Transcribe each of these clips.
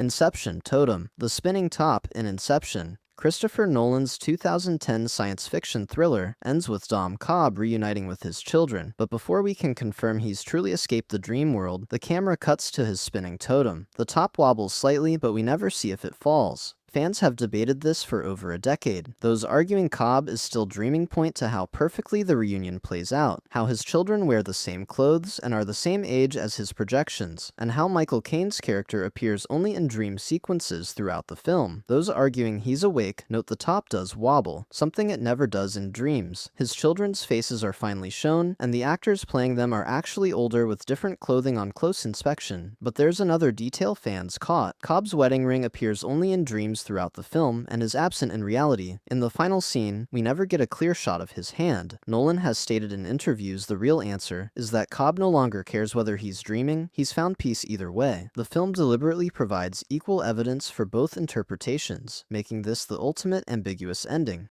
Inception Totem. The spinning top in Inception, Christopher Nolan's 2010 science fiction thriller, ends with Cobb reuniting with his children, but before we can confirm he's truly escaped the dream world, the camera cuts to his spinning totem. The top wobbles slightly, but we never see if it falls. Fans have debated this for over a decade. Those arguing Cobb is still dreaming point to how perfectly the reunion plays out, how his children wear the same clothes and are the same age as his projections, and how Michael Caine's character appears only in dream sequences throughout the film. Those arguing he's awake note the top does wobble, something it never does in dreams. His children's faces are finally shown, and the actors playing them are actually older with different clothing on close inspection. But there's another detail fans caught. Cobb's wedding ring appears only in dreams throughout the film and is absent in reality. In the final scene, we never get a clear shot of his hand. Nolan has stated in interviews the real answer is that Cobb no longer cares whether he's dreaming, he's found peace either way. The film deliberately provides equal evidence for both interpretations, making this the ultimate ambiguous ending.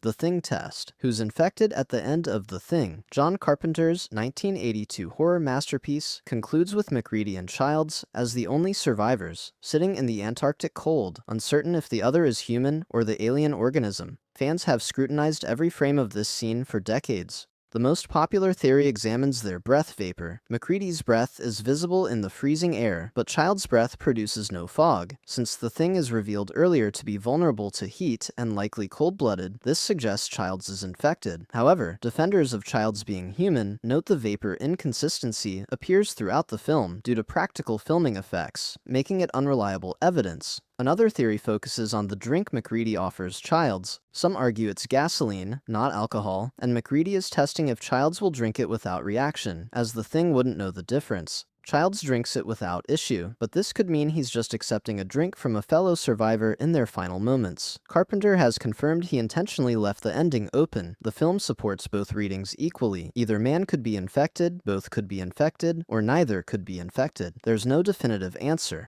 The Thing Test. Who's infected at the end of The Thing? John Carpenter's 1982 horror masterpiece concludes with MacReady and Childs as the only survivors, sitting in the Antarctic cold, uncertain if the other is human or the alien organism. Fans have scrutinized every frame of this scene for decades. The most popular theory examines their breath vapor. MacReady's breath is visible in the freezing air, but Child's breath produces no fog. Since the Thing is revealed earlier to be vulnerable to heat and likely cold-blooded, this suggests Child's is infected. However, defenders of Child's being human note the vapor inconsistency appears throughout the film due to practical filming effects, making it unreliable evidence. Another theory focuses on the drink MacReady offers Childs. Some argue it's gasoline, not alcohol, and MacReady is testing if Childs will drink it without reaction, as the Thing wouldn't know the difference. Childs drinks it without issue, but this could mean he's just accepting a drink from a fellow survivor in their final moments. Carpenter has confirmed he intentionally left the ending open. The film supports both readings equally. Either man could be infected, both could be infected, or neither could be infected. There's no definitive answer.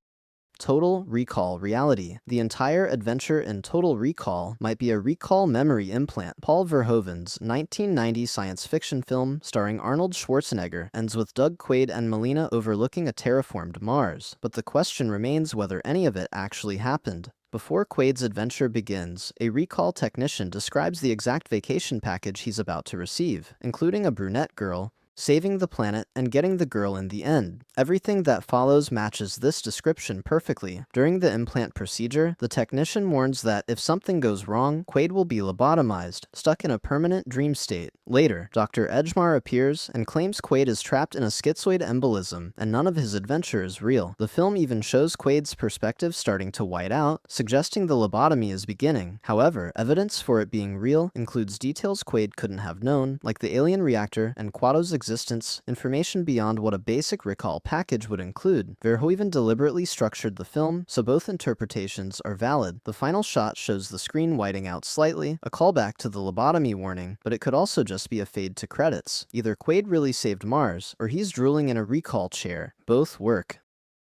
Total Recall reality. The entire adventure in Total Recall might be a recall memory implant. Paul Verhoeven's 1990 science fiction film starring Arnold Schwarzenegger ends with Doug Quaid and Melina overlooking a terraformed Mars, but the question remains whether any of it actually happened. Before Quaid's adventure begins, a recall technician describes the exact vacation package he's about to receive, including a brunette girl, saving the planet, and getting the girl in the end. Everything that follows matches this description perfectly. During the implant procedure, the technician warns that if something goes wrong, Quaid will be lobotomized, stuck in a permanent dream state. Later, Dr. Edgemar appears and claims Quaid is trapped in a schizoid embolism, and none of his adventure is real. The film even shows Quaid's perspective starting to white out, suggesting the lobotomy is beginning. However, evidence for it being real includes details Quaid couldn't have known, like the alien reactor and Quato's existence, information beyond what a basic recall package would include. Verhoeven deliberately structured the film so both interpretations are valid. The final shot shows the screen whiting out slightly, a callback to the lobotomy warning, but it could also just be a fade to credits. Either Quaid really saved Mars, or he's drooling in a recall chair. Both work.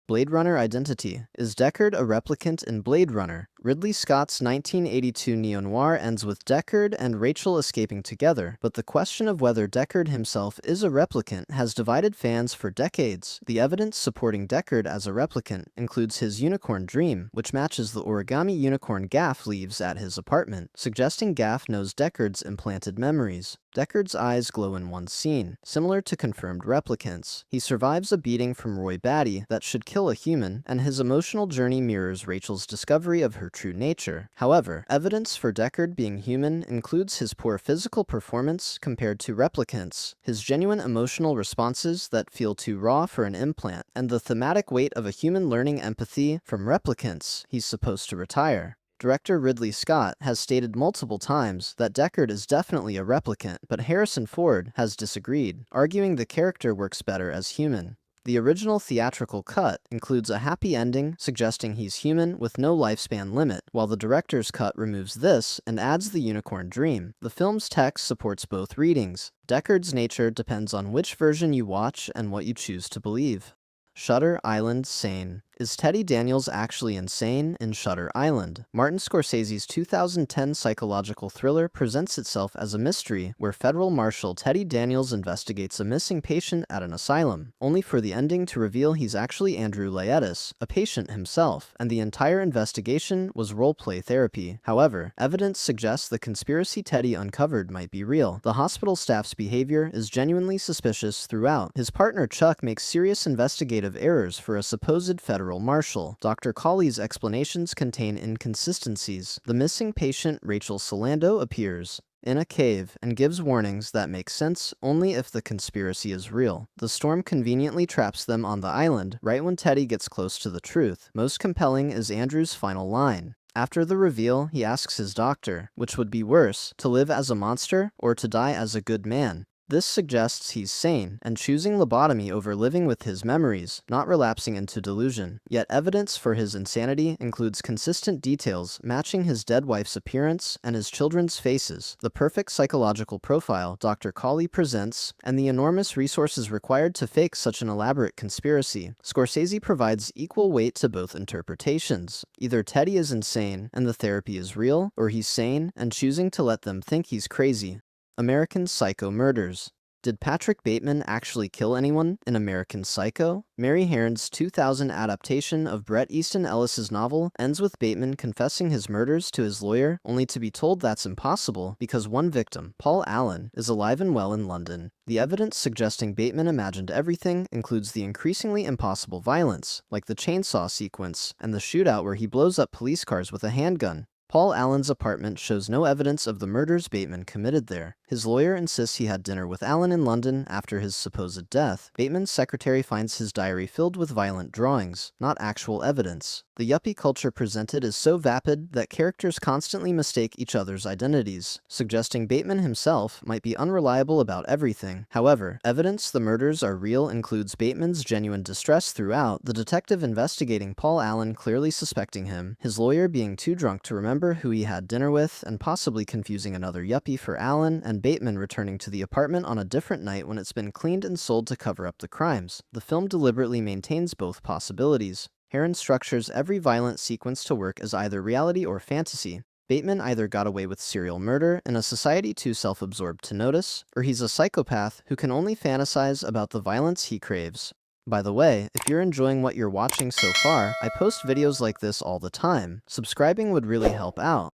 Blade Runner identity. Is Deckard a replicant in Blade Runner? Ridley Scott's 1982 neo-noir ends with Deckard and Rachel escaping together, but the question of whether Deckard himself is a replicant has divided fans for decades. The evidence supporting Deckard as a replicant includes his unicorn dream, which matches the origami unicorn Gaff leaves at his apartment, suggesting Gaff knows Deckard's implanted memories. Deckard's eyes glow in one scene, similar to confirmed replicants. He survives a beating from Roy Batty that should kill a human, and his emotional journey mirrors Rachel's discovery of her true nature. However, evidence for Deckard being human includes his poor physical performance compared to replicants, his genuine emotional responses that feel too raw for an implant, and the thematic weight of a human learning empathy from replicants he's supposed to retire. Director Ridley Scott has stated multiple times that Deckard is definitely a replicant, but Harrison Ford has disagreed, arguing the character works better as human. The original theatrical cut includes a happy ending suggesting he's human with no lifespan limit, while the director's cut removes this and adds the unicorn dream. The film's text supports both readings. Deckard's nature depends on which version you watch and what you choose to believe. Shutter Island Sane. Is Teddy Daniels actually insane in Shutter Island? Martin Scorsese's 2010 psychological thriller presents itself as a mystery where federal marshal Teddy Daniels investigates a missing patient at an asylum, only for the ending to reveal he's actually Andrew Laetis, a patient himself, and the entire investigation was role-play therapy. However, evidence suggests the conspiracy Teddy uncovered might be real. The hospital staff's behavior is genuinely suspicious throughout. His partner Chuck makes serious investigative errors for a supposed federal marshal. Dr. Cawley's explanations contain inconsistencies. The missing patient, Rachel Solando, appears in a cave and gives warnings that make sense only if the conspiracy is real. The storm conveniently traps them on the island right when Teddy gets close to the truth. Most compelling is Andrew's final line. After the reveal, he asks his doctor, which would be worse, to live as a monster or to die as a good man. This suggests he's sane and choosing lobotomy over living with his memories, not relapsing into delusion. Yet evidence for his insanity includes consistent details matching his dead wife's appearance and his children's faces, the perfect psychological profile Dr. Cawley presents, and the enormous resources required to fake such an elaborate conspiracy. Scorsese provides equal weight to both interpretations. Either Teddy is insane and the therapy is real, or he's sane and choosing to let them think he's crazy. American Psycho murders. Did Patrick Bateman actually kill anyone in American Psycho? Mary Herron's 2000 adaptation of Bret Easton Ellis's novel ends with Bateman confessing his murders to his lawyer, only to be told that's impossible because one victim, Paul Allen, is alive and well in London. The evidence suggesting Bateman imagined everything includes the increasingly impossible violence, like the chainsaw sequence and the shootout where he blows up police cars with a handgun. Paul Allen's apartment shows no evidence of the murders Bateman committed there. His lawyer insists he had dinner with Allen in London after his supposed death. Bateman's secretary finds his diary filled with violent drawings, not actual evidence. The yuppie culture presented is so vapid that characters constantly mistake each other's identities, suggesting Bateman himself might be unreliable about everything. However, evidence the murders are real includes Bateman's genuine distress throughout, the detective investigating Paul Allen clearly suspecting him, his lawyer being too drunk to remember who he had dinner with, and possibly confusing another yuppie for Allen, and Bateman returning to the apartment on a different night when it's been cleaned and sold to cover up the crimes. The film deliberately maintains both possibilities. Herron structures every violent sequence to work as either reality or fantasy. Bateman either got away with serial murder in a society too self-absorbed to notice, or he's a psychopath who can only fantasize about the violence he craves. By the way, if you're enjoying what you're watching so far, I post videos like this all the time. Subscribing would really help out.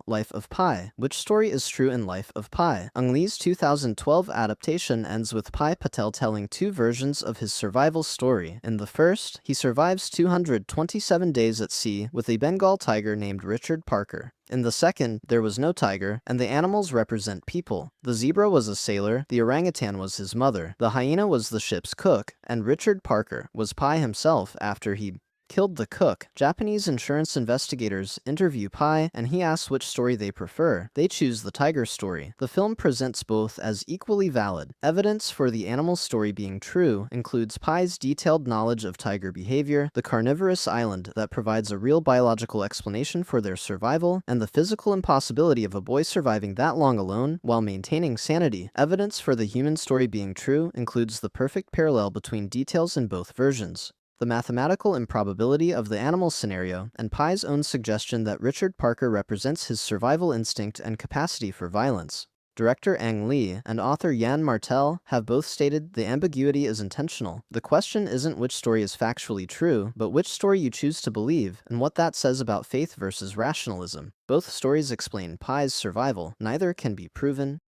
Life of Pi. Which story is true in Life of Pi? Ang Lee's 2012 adaptation ends with Pi Patel telling two versions of his survival story. In the first, he survives 227 days at sea with a Bengal tiger named Richard Parker. In the second, there was no tiger, and the animals represent people. The zebra was a sailor, the orangutan was his mother, the hyena was the ship's cook, and Richard Parker was Pi himself after he killed the cook. Japanese insurance investigators interview Pi, and he asks which story they prefer. They choose the tiger story. The film presents both as equally valid. Evidence for the animal story being true includes Pi's detailed knowledge of tiger behavior, the carnivorous island that provides a real biological explanation for their survival, and the physical impossibility of a boy surviving that long alone while maintaining sanity. Evidence for the human story being true includes the perfect parallel between details in both versions, the mathematical improbability of the animal scenario, and Pi's own suggestion that Richard Parker represents his survival instinct and capacity for violence. Director Ang Lee and author Yann Martel have both stated the ambiguity is intentional. The question isn't which story is factually true, but which story you choose to believe, and what that says about faith versus rationalism. Both stories explain Pi's survival. Neither can be proven.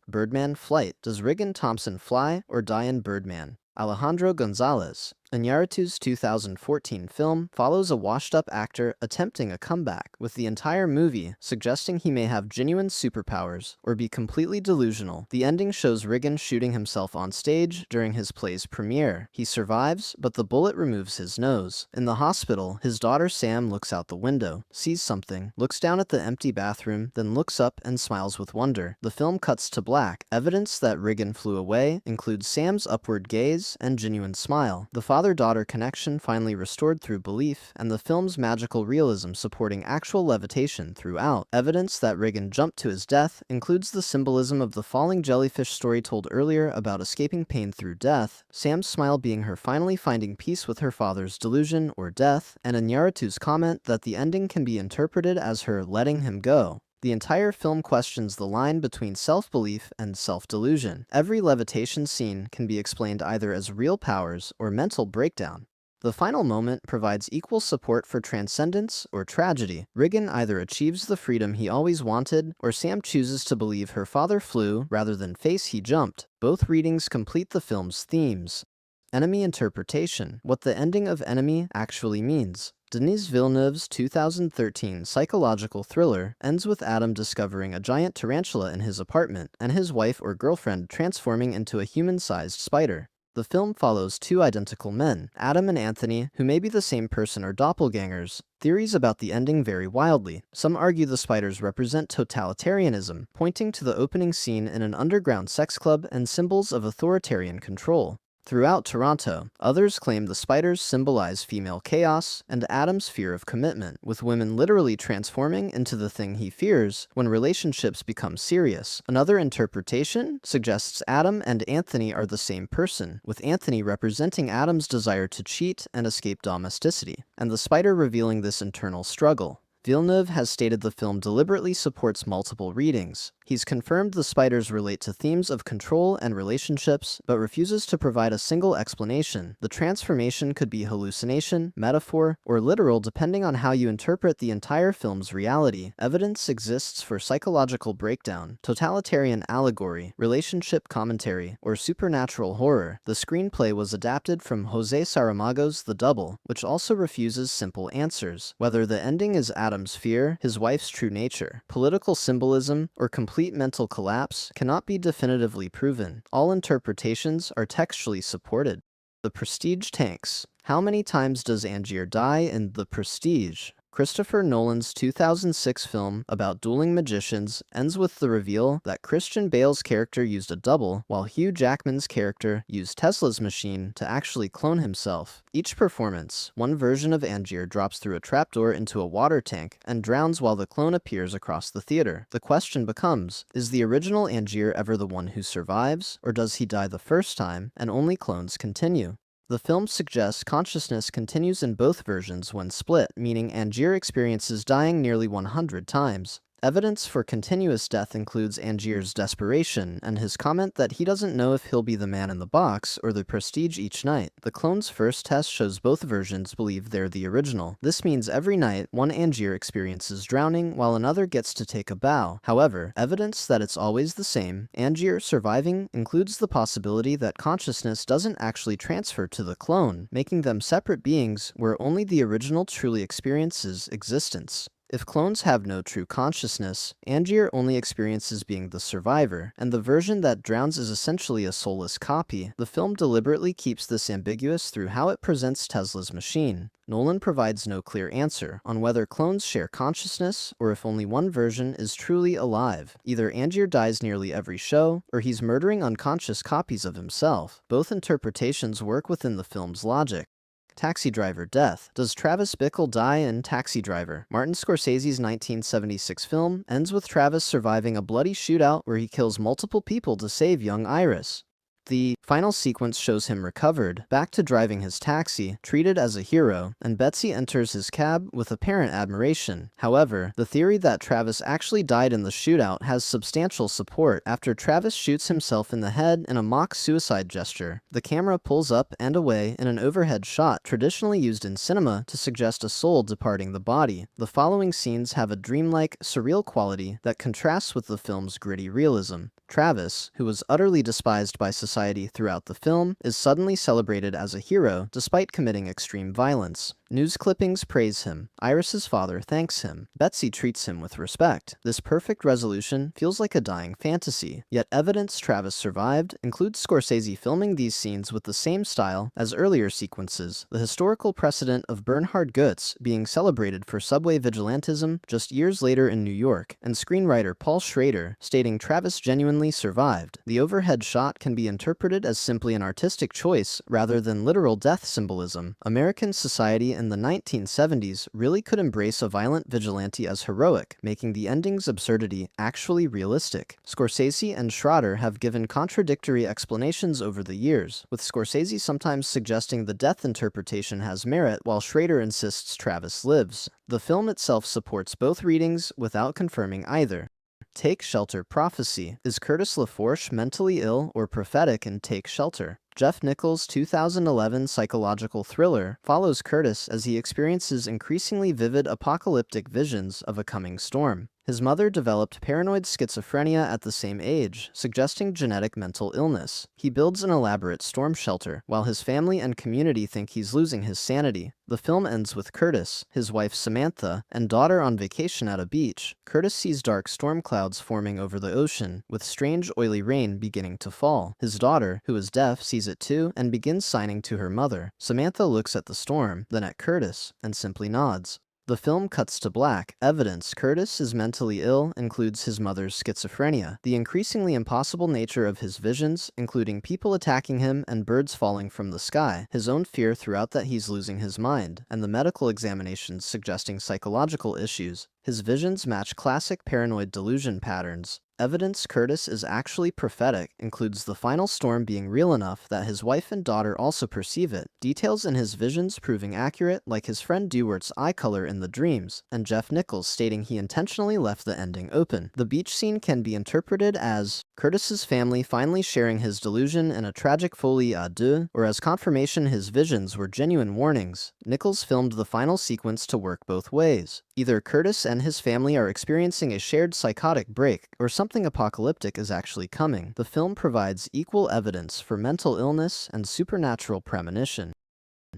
Birdman Flight. Does Regan Thompson fly or die in Birdman? Alejandro Gonzalez. Iñárritu's 2014 film follows a washed-up actor attempting a comeback, with the entire movie suggesting he may have genuine superpowers or be completely delusional. The ending shows Regan shooting himself on stage during his play's premiere. He survives, but the bullet removes his nose. In the hospital, his daughter Sam looks out the window, sees something, looks down at the empty bathroom, then looks up and smiles with wonder. The film cuts to black. Evidence that Regan flew away includes Sam's upward gaze and genuine smile. The father father-daughter connection finally restored through belief, and the film's magical realism supporting actual levitation throughout. Evidence that Regan jumped to his death includes the symbolism of the falling jellyfish story told earlier about escaping pain through death, Sam's smile being her finally finding peace with her father's delusion or death, and Iñárritu's comment that the ending can be interpreted as her letting him go. The entire film questions the line between self-belief and self-delusion. Every levitation scene can be explained either as real powers or mental breakdown. The final moment provides equal support for transcendence or tragedy. Regan either achieves the freedom he always wanted, or Sam chooses to believe her father flew rather than face he jumped. Both readings complete the film's themes. Enemy interpretation. What the ending of Enemy actually means. Denis Villeneuve's 2013 psychological thriller ends with Adam discovering a giant tarantula in his apartment and his wife or girlfriend transforming into a human-sized spider. The film follows two identical men, Adam and Anthony, who may be the same person or doppelgangers. Theories about the ending vary wildly. Some argue the spiders represent totalitarianism, pointing to the opening scene in an underground sex club and symbols of authoritarian control. Throughout Toronto, others claim the spiders symbolize female chaos and Adam's fear of commitment, with women literally transforming into the thing he fears when relationships become serious. Another interpretation suggests Adam and Anthony are the same person, with Anthony representing Adam's desire to cheat and escape domesticity, and the spider revealing this internal struggle. Villeneuve has stated the film deliberately supports multiple readings. He's confirmed the spiders relate to themes of control and relationships, but refuses to provide a single explanation. The transformation could be hallucination, metaphor, or literal depending on how you interpret the entire film's reality. Evidence exists for psychological breakdown, totalitarian allegory, relationship commentary, or supernatural horror. The screenplay was adapted from José Saramago's The Double, which also refuses simple answers. Whether the ending is Adam's fear, his wife's true nature, political symbolism, or complete mental collapse cannot be definitively proven. All interpretations are textually supported. The Prestige tanks. How many times does Angier die in The Prestige? Christopher Nolan's 2006 film about dueling magicians ends with the reveal that Christian Bale's character used a double, while Hugh Jackman's character used Tesla's machine to actually clone himself. Each performance, one version of Angier drops through a trapdoor into a water tank and drowns while the clone appears across the theater. The question becomes, is the original Angier ever the one who survives, or does he die the first time and only clones continue? The film suggests consciousness continues in both versions when split, meaning Angier experiences dying nearly 100 times. Evidence for continuous death includes Angier's desperation and his comment that he doesn't know if he'll be the man in the box or the Prestige each night. The clone's first test shows both versions believe they're the original. This means every night, one Angier experiences drowning while another gets to take a bow. However, evidence that it's always the same, Angier surviving, includes the possibility that consciousness doesn't actually transfer to the clone, making them separate beings where only the original truly experiences existence. If clones have no true consciousness, Angier only experiences being the survivor, and the version that drowns is essentially a soulless copy. The film deliberately keeps this ambiguous through how it presents Tesla's machine. Nolan provides no clear answer on whether clones share consciousness or if only one version is truly alive. Either Angier dies nearly every show, or he's murdering unconscious copies of himself. Both interpretations work within the film's logic. Taxi Driver death. Does Travis Bickle die in Taxi Driver? Martin Scorsese's 1976 film ends with Travis surviving a bloody shootout where he kills multiple people to save young Iris. The final sequence shows him recovered, back to driving his taxi, treated as a hero, and Betsy enters his cab with apparent admiration. However, the theory that Travis actually died in the shootout has substantial support. After Travis shoots himself in the head in a mock suicide gesture, the camera pulls up and away in an overhead shot traditionally used in cinema to suggest a soul departing the body. The following scenes have a dreamlike, surreal quality that contrasts with the film's gritty realism. Travis, who was utterly despised by society throughout the film, is suddenly celebrated as a hero despite committing extreme violence. News clippings praise him. Iris's father thanks him. Betsy treats him with respect. This perfect resolution feels like a dying fantasy, yet evidence Travis survived includes Scorsese filming these scenes with the same style as earlier sequences, the historical precedent of Bernhard Goetz being celebrated for subway vigilantism just years later in New York, and screenwriter Paul Schrader stating Travis genuinely survived. The overhead shot can be interpreted as simply an artistic choice rather than literal death symbolism. American society in the 1970s really could embrace a violent vigilante as heroic, making the ending's absurdity actually realistic. Scorsese and Schrader have given contradictory explanations over the years, with Scorsese sometimes suggesting the death interpretation has merit while Schrader insists Travis lives. The film itself supports both readings without confirming either. Take Shelter Prophecy. Is Curtis LaForge mentally ill or prophetic in Take Shelter? Jeff Nichols' 2011 psychological thriller follows Curtis as he experiences increasingly vivid apocalyptic visions of a coming storm. His mother developed paranoid schizophrenia at the same age, suggesting genetic mental illness. He builds an elaborate storm shelter, while his family and community think he's losing his sanity. The film ends with Curtis, his wife Samantha, and daughter on vacation at a beach. Curtis sees dark storm clouds forming over the ocean, with strange oily rain beginning to fall. His daughter, who is deaf, sees it too and begins signing to her mother. Samantha looks at the storm, then at Curtis, and simply nods. The film cuts to black. Evidence Curtis is mentally ill includes his mother's schizophrenia, the increasingly impossible nature of his visions, including people attacking him and birds falling from the sky, his own fear throughout that he's losing his mind, and the medical examinations suggesting psychological issues. His visions match classic paranoid delusion patterns. Evidence Curtis is actually prophetic includes the final storm being real enough that his wife and daughter also perceive it, details in his visions proving accurate like his friend Dewart's eye color in the dreams, and Jeff Nichols stating he intentionally left the ending open. The beach scene can be interpreted as Curtis's family finally sharing his delusion in a tragic folie à deux, or as confirmation his visions were genuine warnings. Nichols filmed the final sequence to work both ways. Either Curtis and his family are experiencing a shared psychotic break, or something apocalyptic is actually coming. The film provides equal evidence for mental illness and supernatural premonition.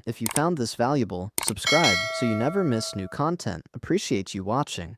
If you found this valuable, subscribe so you never miss new content. Appreciate you watching.